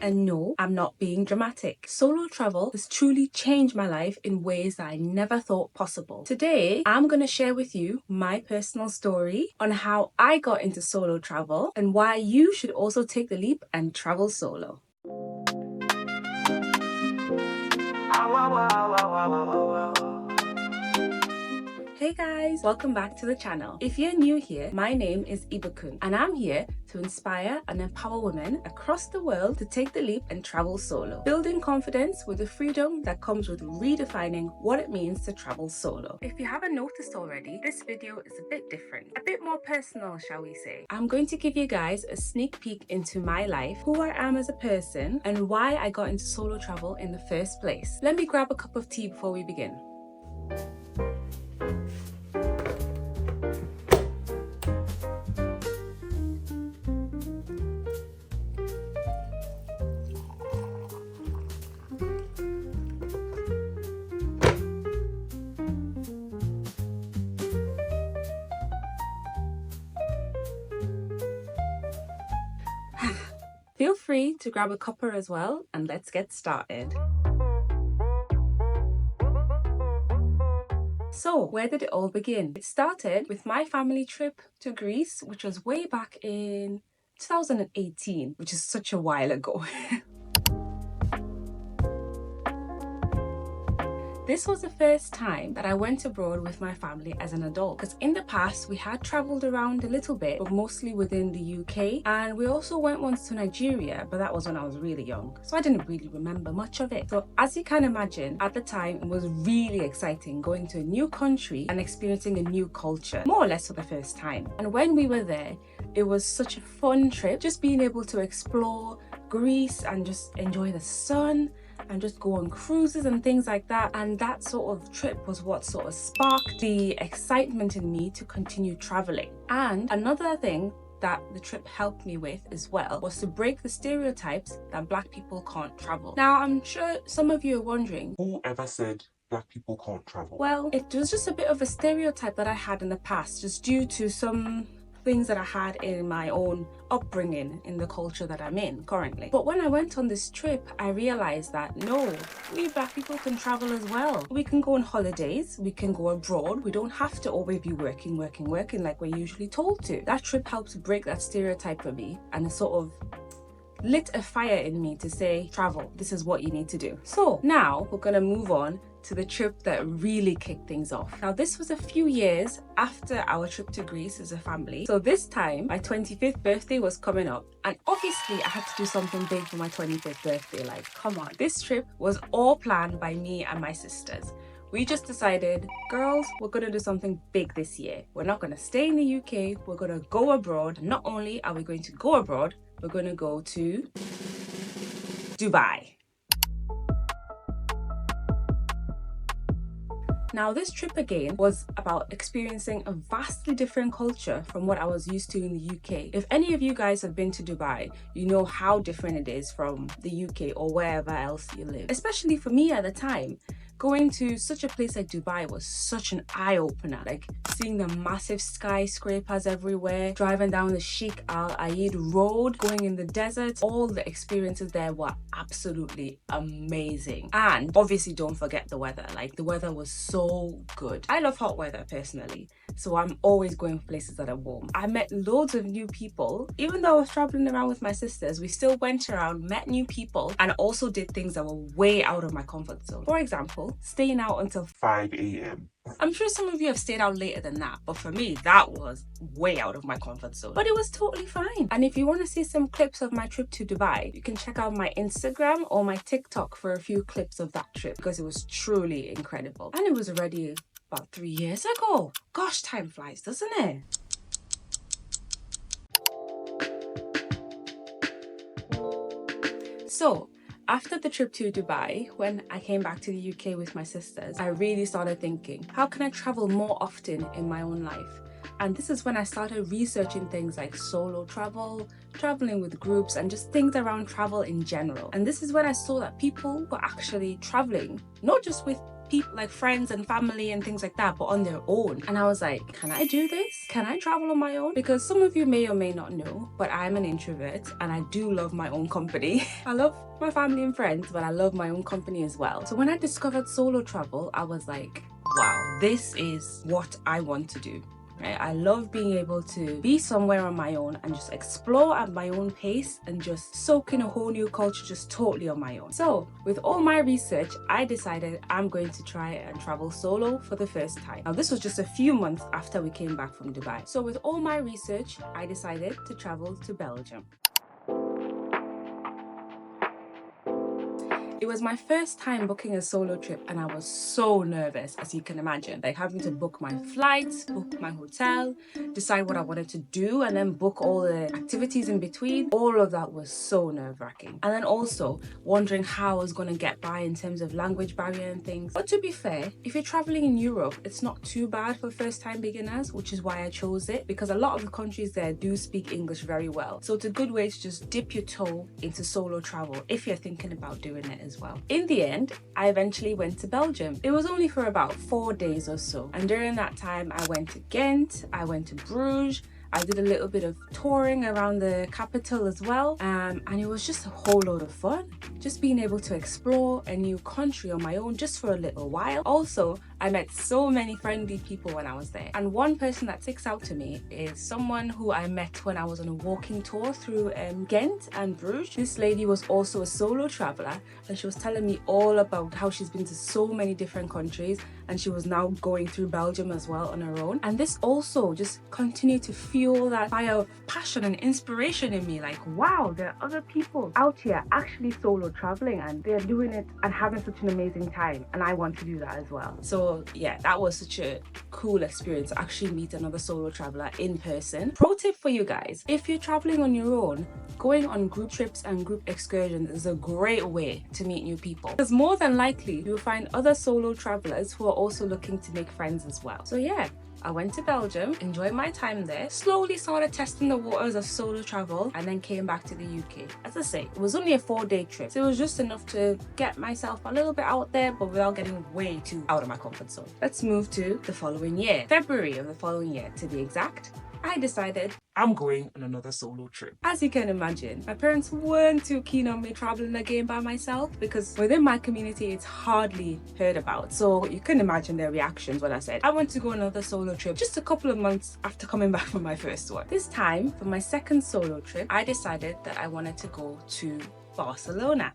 And no, I'm not being dramatic. Solo travel has truly changed my life in ways that I never thought possible. Today, I'm going to share with you my personal story on how I got into solo travel and why you should also take the leap and travel solo. Hey guys, welcome back to the channel. If you're new here, my name is Ibukun and I'm here to inspire and empower women across the world to take the leap and travel solo, building confidence with the freedom that comes with redefining what it means to travel solo. If you haven't noticed already, this video is a bit different, a bit more personal, shall we say. I'm going to give you guys a sneak peek into my life, who I am as a person, and why I got into solo travel in the first place. Let me grab a cup of tea before we begin. Feel free to grab a cuppa as well, and let's get started. So, where did it all begin? It started with my family trip to Greece, which was way back in 2018, which is such a while ago. This was the first time that I went abroad with my family as an adult, because in the past we had travelled around a little bit, but mostly within the UK, and we also went once to Nigeria, but that was when I was really young, so I didn't really remember much of it. So as you can imagine, at the time it was really exciting going to a new country and experiencing a new culture, more or less for the first time. And when we were there, it was such a fun trip, just being able to explore Greece and just enjoy the sun and just go on cruises and things like that. And that sort of trip was what sort of sparked the excitement in me to continue traveling. And another thing that the trip helped me with as well was to break the stereotypes that Black people can't travel. Now, I'm sure some of you are wondering, who ever said Black people can't travel? Well, it was just a bit of a stereotype that I had in the past, just due to some things that I had in my own upbringing in the culture that I'm in currently. But when I went on this trip, I realized that no, we Black people can travel as well. We can go on holidays, we can go abroad. We don't have to always be working like we're usually told to. That trip helped to break that stereotype for me, and it sort of lit a fire in me to say, travel, this is what you need to do. So now we're gonna move on to the trip that really kicked things off. Now, this was a few years after our trip to Greece as a family. So this time, my 25th birthday was coming up. And obviously, I had to do something big for my 25th birthday. Like, come on. This trip was all planned by me and my sisters. We just decided, girls, we're gonna do something big this year. We're not gonna stay in the UK, we're gonna go abroad. Not only are we going to go abroad, we're gonna go to Dubai. Now, this trip again was about experiencing a vastly different culture from what I was used to in the UK. If any of you guys have been to Dubai, you know how different it is from the UK or wherever else you live. Especially for me at the time, going to such a place like Dubai was such an eye-opener. Like seeing the massive skyscrapers everywhere, driving down the Sheikh Al Ayed road, going in the desert, all the experiences there were absolutely amazing. And obviously don't forget the weather. Like the weather was so good. I love hot weather personally, so I'm always going for places that are warm. I met loads of new people. Even though I was traveling around with my sisters, we still went around, met new people, and also did things that were way out of my comfort zone. For example, staying out until 5 a.m. I'm sure some of you have stayed out later than that, but for me, that was way out of my comfort zone. But it was totally fine. And if you want to see some clips of my trip to Dubai, you can check out my Instagram or my TikTok for a few clips of that trip, because it was truly incredible. And it was already about 3 years ago. Gosh, time flies, doesn't it? So, after the trip to Dubai, when I came back to the UK with my sisters, I really started thinking, how can I travel more often in my own life? And this is when I started researching things like solo travel, traveling with groups, and just things around travel in general. And this is when I saw that people were actually traveling, not just with people like friends and family and things like that, but on their own. And I was like, can I do this? Can I travel on my own? Because some of you may or may not know, but I'm an introvert and I do love my own company. I love my family and friends, but I love my own company as well. So when I discovered solo travel, I was like, wow, this is what I want to do. Right? I love being able to be somewhere on my own and just explore at my own pace and just soak in a whole new culture just totally on my own. So with all my research, I decided I'm going to try and travel solo for the first time. Now this was just a few months after we came back from Dubai. So with all my research, I decided to travel to Belgium. It was my first time booking a solo trip and I was so nervous, as you can imagine. Like having to book my flights, book my hotel, decide what I wanted to do, and then book all the activities in between. All of that was so nerve-wracking. And then also wondering how I was going to get by in terms of language barrier and things. But to be fair, if you're traveling in Europe, it's not too bad for first-time beginners, which is why I chose it, because a lot of the countries there do speak English very well. So it's a good way to just dip your toe into solo travel if you're thinking about doing it as well. In the end, I eventually went to Belgium. It was only for about 4 days or so. And during that time, I went to Ghent, I went to Bruges, I did a little bit of touring around the capital as well, and it was just a whole load of fun. Just being able to explore a new country on my own just for a little while. Also, I met so many friendly people when I was there. And one person that sticks out to me is someone who I met when I was on a walking tour through Ghent and Bruges. This lady was also a solo traveler, and she was telling me all about how she's been to so many different countries, and she was now going through Belgium as well on her own. And this also just continued to fuel that fire of passion and inspiration in me. Like, wow, there are other people out here actually solo traveling and they're doing it and having such an amazing time, and I want to do that as well. So yeah, that was such a cool experience to actually meet another solo traveler in person. Pro tip for you guys, if you're traveling on your own, going on group trips and group excursions is a great way to meet new people, because more than likely you'll find other solo travelers who are also looking to make friends as well. So yeah, I went to Belgium, enjoyed my time there, slowly started testing the waters of solo travel, and then came back to the UK. As I say, it was only a 4-day trip, so it was just enough to get myself a little bit out there, but without getting way too out of my comfort zone. Let's move to the following year, February of the following year to be exact. I decided I'm going on another solo trip. As you can imagine, my parents weren't too keen on me traveling again by myself, because within my community it's hardly heard about. So you can imagine their reactions when I said I want to go on another solo trip just a couple of months after coming back from my first one. This time, for my second solo trip, I decided that I wanted to go to Barcelona.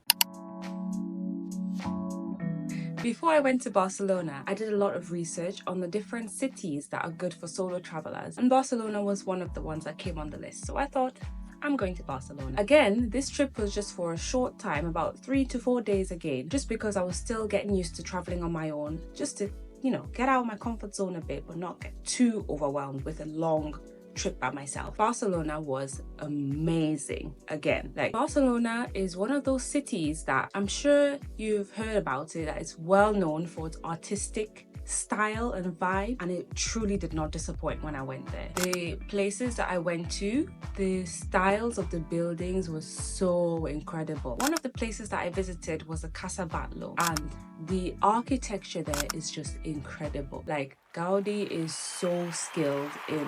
Before I went to Barcelona, I did a lot of research on the different cities that are good for solo travelers, and Barcelona was one of the ones that came on the list. So I thought, I'm going to Barcelona. Again, this trip was just for a short time, about 3 to 4 days again, just because I was still getting used to traveling on my own, just to, you know, get out of my comfort zone a bit, but not get too overwhelmed with a long trip by myself. Barcelona was amazing. Again, like, Barcelona is one of those cities that I'm sure you've heard about it, that it's well known for its artistic style and vibe, and it truly did not disappoint when I went there. The places that I went to, the styles of the buildings was so incredible. One of the places that I visited was the Casa Batlló, and the architecture there is just incredible. Like, Gaudi is so skilled in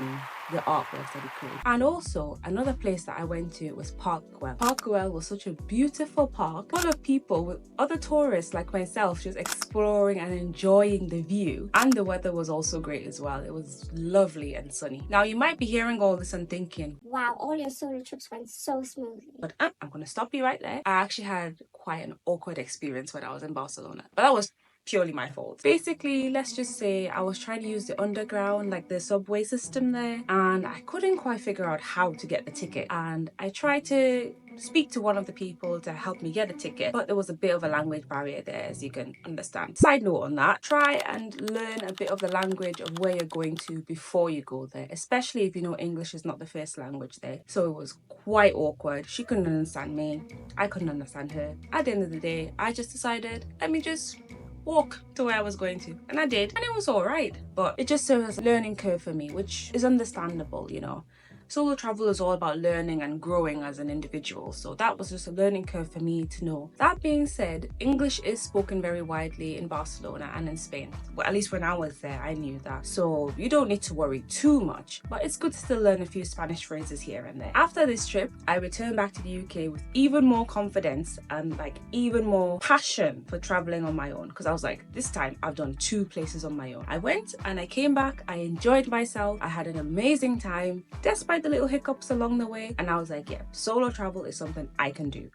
the artworks that he created. And also, another place that I went to was Park Güell. Park Güell was such a beautiful park, full of people with other tourists like myself, just exploring and enjoying the view. And the weather was also great as well. It was lovely and sunny. Now, you might be hearing all this and thinking, wow, all your solo trips went so smoothly. But I'm going to stop you right there. I actually had quite an awkward experience when I was in Barcelona, but that was purely my fault. Basically, let's just say I was trying to use the underground, like the subway system there, and I couldn't quite figure out how to get the ticket. And I tried to speak to one of the people to help me get a ticket, but there was a bit of a language barrier there, as you can understand. Side note on that, try and learn a bit of the language of where you're going to before you go there, especially if you know English is not the first language there. So it was quite awkward. She couldn't understand me, I couldn't understand her. At the end of the day, I just decided, let me just walk to where I was going to, and I did, and it was all right. But it just served as a learning curve for me, which is understandable, you know. solo travel is all about learning and growing as an individual. So that was just a learning curve for me to know. That being said, English is spoken very widely in Barcelona and in Spain. Well, at least when I was there, I knew that. So you don't need to worry too much, but it's good to still learn a few Spanish phrases here and there. After this trip, I returned back to the UK with even more confidence and like even more passion for traveling on my own, because I was like, this time I've done 2 places on my own. I went and I came back, I enjoyed myself, I had an amazing time despite the little hiccups along the way, and I was like, yeah, solo travel is something I can do.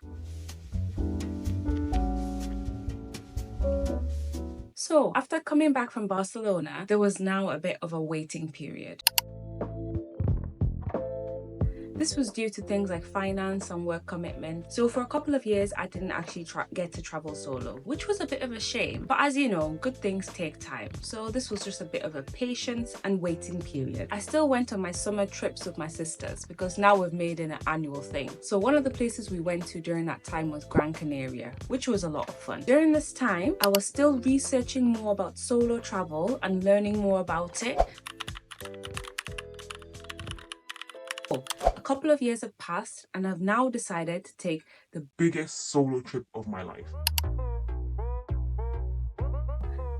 So after coming back from Barcelona, there was now a bit of a waiting period. This was due to things like finance and work commitment. So for a couple of years, I didn't actually get to travel solo, which was a bit of a shame. But as you know, good things take time. So this was just a bit of a patience and waiting period. I still went on my summer trips with my sisters because now we've made it an annual thing. So one of the places we went to during that time was Gran Canaria, which was a lot of fun. During this time, I was still researching more about solo travel and learning more about it. A couple of years have passed and I've now decided to take the Biggest solo trip of my life.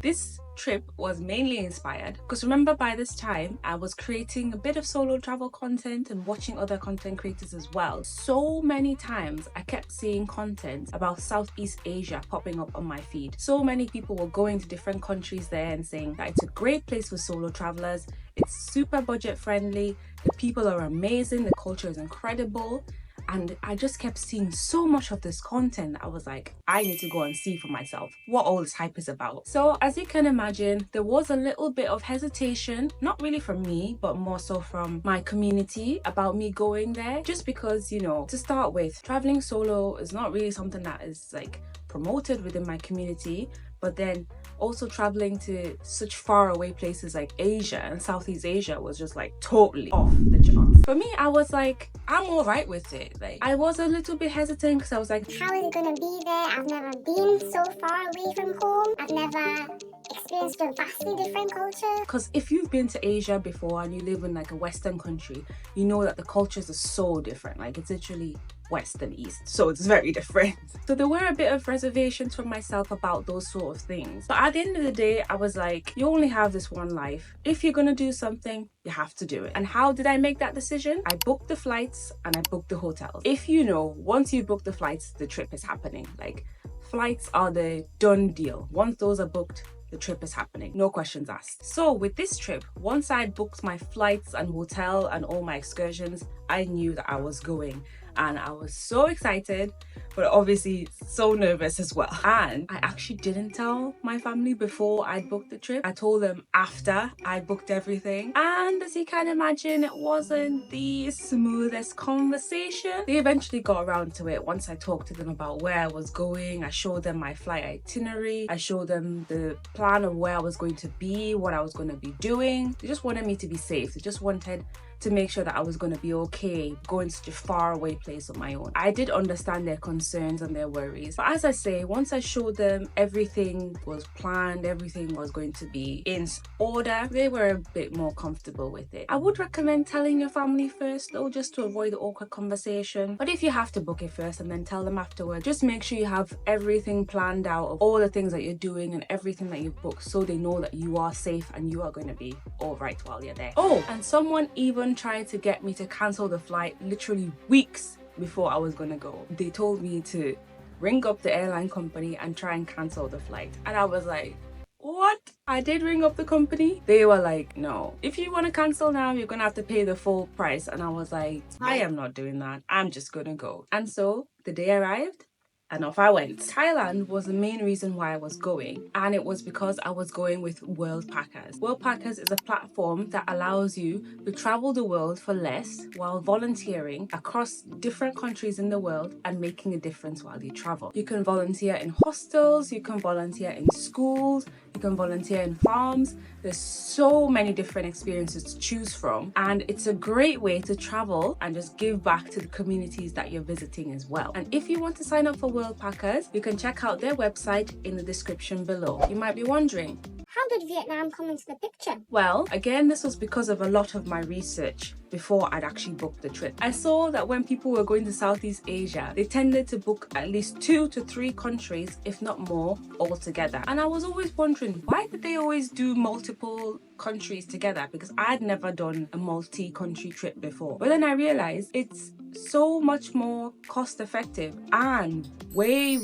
This trip was mainly inspired because remember, by this time I was creating a bit of solo travel content and watching other content creators as well. So many times I kept seeing content about Southeast Asia popping up on my feed. So many people were going to different countries there and saying that it's a great place for solo travelers, it's super budget friendly, the people are amazing, the culture is incredible. And I just kept seeing so much of this content. I was like, I need to go and see for myself what all this hype is about. So as you can imagine, there was a little bit of hesitation, not really from me, but more so from my community about me going there. Just because, you know, to start with, traveling solo is not really something that is like promoted within my community. But then also traveling to such far away places like Asia and Southeast Asia was just like totally off the charts. For me, I was like, I'm all right with it. Like, I was a little bit hesitant because I was like, how is it going to be there? I've never been so far away from home. I've never experienced a vastly different culture. Because if you've been to Asia before and you live in like a Western country, you know that the cultures are so different. Like, it's literally West and East, so it's very different. So there were a bit of reservations for myself about those sort of things. But at the end of the day, I was like, you only have this one life. If you're gonna do something, you have to do it. And how did I make that decision? I booked the flights and I booked the hotels. If you know, once you book the flights, the trip is happening. Like, flights are the done deal. Once those are booked, the trip is happening, no questions asked. So with this trip, once I booked my flights and hotel and all my excursions, I knew that I was going. And I was so excited, but obviously so nervous as well. And I actually didn't tell my family before I booked the trip. I told them after I booked everything. And as you can imagine, it wasn't the smoothest conversation. They eventually got around to it once I talked to them about where I was going. I showed them my flight itinerary. I showed them the plan of where I was going to be, what I was going to be doing. They just wanted me to be safe. They just wanted to make sure that I was going to be okay going to such a far away place on my own. I did understand their concerns and their worries, but as I say, once I showed them everything was planned, everything was going to be in order, they were a bit more comfortable with it. I would recommend telling your family first though, just to avoid the awkward conversation. But if you have to book it first and then tell them afterward, just make sure you have everything planned out of all the things that you're doing and everything that you've booked, so they know that you are safe and you are going to be all right while you're there. Oh, and someone even tried to get me to cancel the flight literally weeks before I was gonna go. They told me to ring up the airline company and try and cancel the flight, and I was like, what? I did ring up the company. They were like, no, if you want to cancel now, you're gonna have to pay the full price. And I was like, I am not doing that, I'm just gonna go. And so the day arrived and off I went. Thailand was the main reason why I was going, and it was because I was going with World Packers. World Packers is a platform that allows you to travel the world for less while volunteering across different countries in the world and making a difference while you travel. You can volunteer in hostels, you can volunteer in schools, you can volunteer in farms. There's so many different experiences to choose from, and it's a great way to travel and just give back to the communities that you're visiting as well. And if you want to sign up for World Packers, you can check out their website in the description below. You might be wondering, How did Vietnam come into the picture? Well, again, this was because of a lot of my research before I'd actually booked the trip. I saw that when people were going to Southeast Asia, they tended to book at least 2 to 3 countries, if not more, all together. And I was always wondering, why did they always do multiple countries together? Because I'd never done a multi-country trip before. But then I realized it's so much more cost effective and way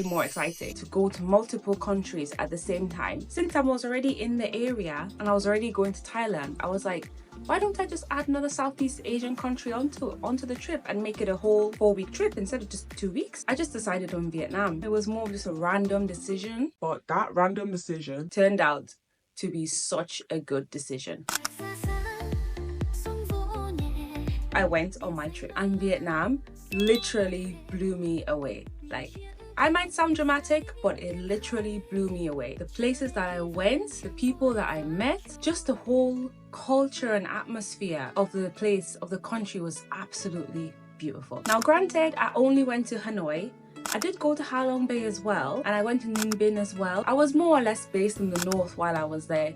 more exciting to go to multiple countries at the same time. Since I was already in the area and I was already going to Thailand, I was like, why don't I just add another Southeast Asian country onto the trip and make it a whole 4-week trip instead of just 2 weeks? I just decided on Vietnam. It was more of just a random decision, But that random decision turned out to be such a good decision. I went on my trip and Vietnam literally blew me away. Like, I might sound dramatic, but it literally blew me away. The places that I went, the people that I met, just the whole culture and atmosphere of the place, of the country was absolutely beautiful. Now, granted, I only went to Hanoi. I did go to Ha Long Bay as well, and I went to Ninh Binh as well. I was more or less based in the north while I was there.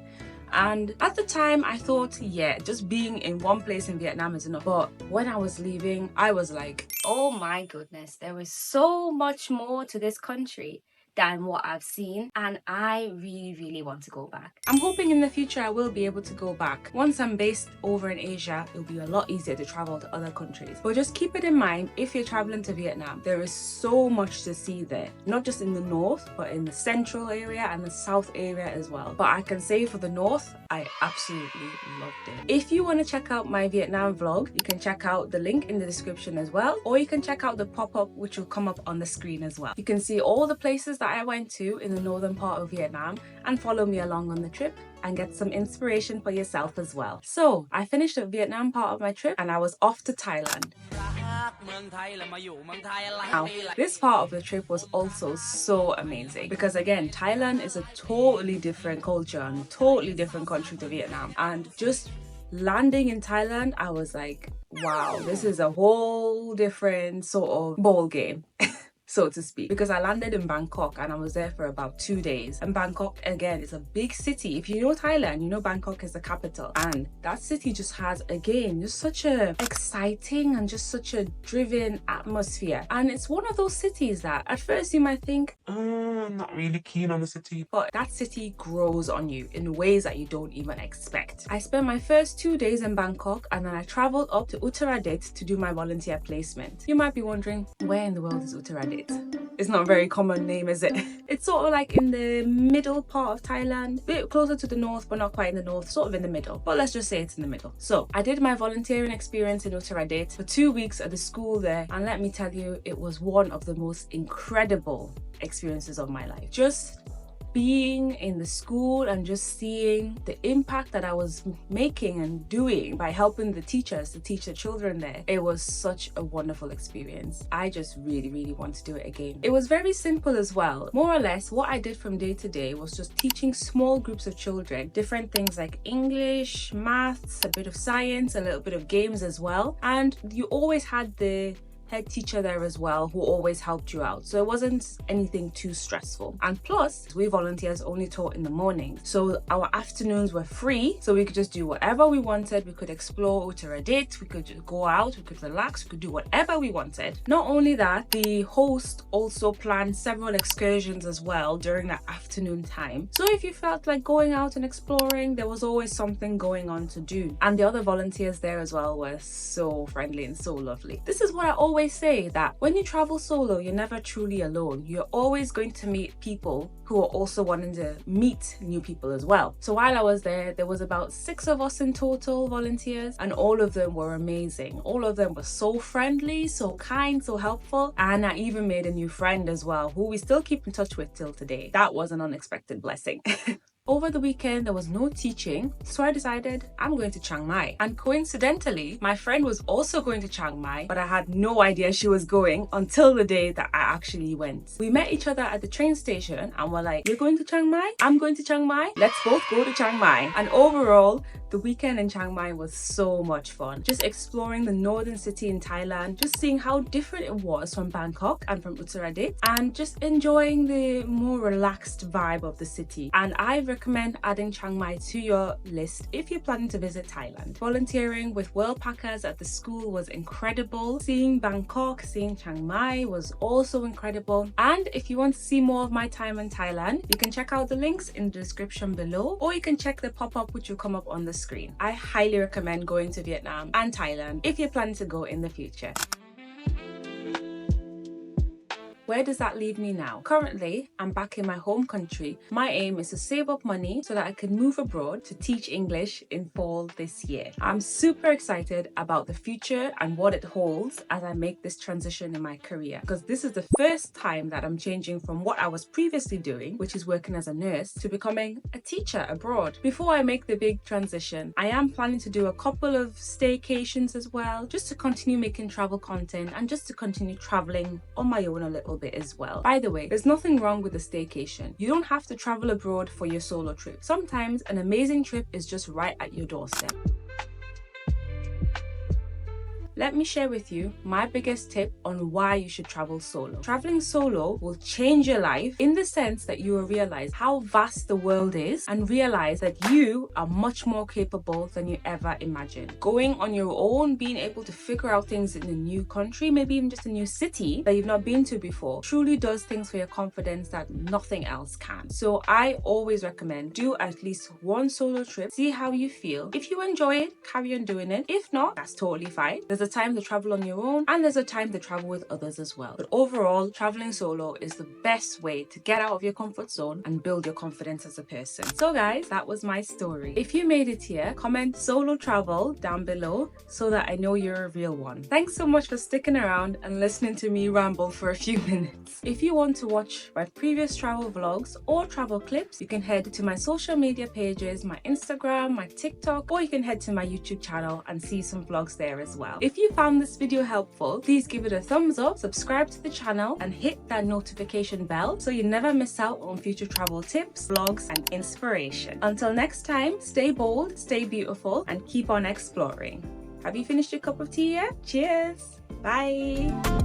And at the time, I thought, yeah, just being in one place in Vietnam is enough. But when I was leaving, I was like, oh my goodness, there is so much more to this country than what I've seen, and I really want to go back. I'm hoping in the future I will be able to go back. Once I'm based over in Asia, it'll be a lot easier to travel to other countries. But just keep it in mind, if you're traveling to Vietnam, there is so much to see there, not just in the north, but in the central area and the south area as well. But I can say for the north, I absolutely loved it. If you want to check out my Vietnam vlog, you can check out the link in the description as well, or you can check out the pop-up which will come up on the screen as well. You can see all the places that I went to in the northern part of Vietnam and follow me along on the trip and get some inspiration for yourself as well. So I finished the Vietnam part of my trip and I was off to Thailand. Now, this part of the trip was also so amazing because again, Thailand is a totally different culture and a totally different country to Vietnam. And just landing in Thailand, I was like, wow, this is a whole different sort of ball game. So to speak, because I landed in Bangkok and I was there for about 2 days. And Bangkok, again, is a big city. If you know Thailand, you know Bangkok is the capital. And that city just has, again, just such a exciting and just such a driven atmosphere. And it's one of those cities that at first you might think, I'm not really keen on the city. but that city grows on you in ways that you don't even expect. I spent my first 2 days in Bangkok and then I traveled up to Uttaradit to do my volunteer placement. You might be wondering, where in the world is Uttaradit? It's not a very common name, is it? It's sort of like in the middle part of Thailand, a bit closer to the north, but not quite in the north, sort of in the middle. But let's just say it's in the middle. So I did my volunteering experience in Uttaradit for 2 weeks at the school there. And let me tell you, it was one of the most incredible experiences of my life. Just being in the school and just seeing the impact that I was making and doing by helping the teachers to teach the children there. It was such a wonderful experience. I just really want to do it again. It was very simple as well. More or less, what I did from day to day was just teaching small groups of children different things like English, maths, a bit of science, a little bit of games as well. And you always had the head teacher there as well who always helped you out, so it wasn't anything too stressful. And plus, we volunteers only taught in the morning, so our afternoons were free, so we could just do whatever we wanted. We could explore Uttaradit, we could go out, we could relax, we could do whatever we wanted. Not only that, the host also planned several excursions as well during that afternoon time, so if you felt like going out and exploring, there was always something going on to do. And the other volunteers there as well were so friendly and so lovely. This is what I always say, that when you travel solo, you're never truly alone. You're always going to meet people who are also wanting to meet new people as well. So while I was there was about 6 of us in total volunteers, and all of them were amazing. All of them were so friendly, so kind, so helpful, and I even made a new friend as well, who we still keep in touch with till today. That was an unexpected blessing. Over the weekend, there was no teaching, so I decided I'm going to Chiang Mai. And coincidentally, my friend was also going to Chiang Mai, but I had no idea she was going until the day that I actually went. We met each other at the train station and were like, you're going to Chiang Mai? I'm going to Chiang Mai. Let's both go to Chiang Mai. And overall, the weekend in Chiang Mai was so much fun. Just exploring the northern city in Thailand, just seeing how different it was from Bangkok and from Uttaradit, and just enjoying the more relaxed vibe of the city. And I recommend adding Chiang Mai to your list if you're planning to visit Thailand. Volunteering with World Packers at the school was incredible. Seeing Bangkok, seeing Chiang Mai was also incredible. And if you want to see more of my time in Thailand, you can check out the links in the description below, or you can check the pop-up which will come up on the screen. I highly recommend going to Vietnam and Thailand if you're planning to go in the future. Where does that leave me now? Currently, I'm back in my home country. My aim is to save up money so that I can move abroad to teach English in fall this year. I'm super excited about the future and what it holds as I make this transition in my career, because this is the first time that I'm changing from what I was previously doing, which is working as a nurse, to becoming a teacher abroad. Before I make the big transition, I am planning to do a couple of staycations as well, just to continue making travel content and just to continue traveling on my own a little bit as well. By the way, there's nothing wrong with a staycation. You don't have to travel abroad for your solo trip. Sometimes an amazing trip is just right at your doorstep. Let me share with you my biggest tip on why you should travel solo. Traveling solo will change your life in the sense that you will realize how vast the world is and realize that you are much more capable than you ever imagined. Going on your own, being able to figure out things in a new country, maybe even just a new city that you've not been to before, truly does things for your confidence that nothing else can. So I always recommend do at least one solo trip, see how you feel. If you enjoy it, carry on doing it. If not, that's totally fine. There's a time to travel on your own and there's a time to travel with others as well. But overall, traveling solo is the best way to get out of your comfort zone and build your confidence as a person. So guys, that was my story. If you made it here, comment solo travel down below so that I know you're a real one. Thanks so much for sticking around and listening to me ramble for a few minutes. If you want to watch my previous travel vlogs or travel clips, you can head to my social media pages, my Instagram, my TikTok, or you can head to my YouTube channel and see some vlogs there as well. If you found this video helpful, please give it a thumbs up, subscribe to the channel and hit that notification bell so you never miss out on future travel tips, vlogs and inspiration. Until next time, stay bold, stay beautiful and keep on exploring. Have you finished your cup of tea yet? Cheers! Bye!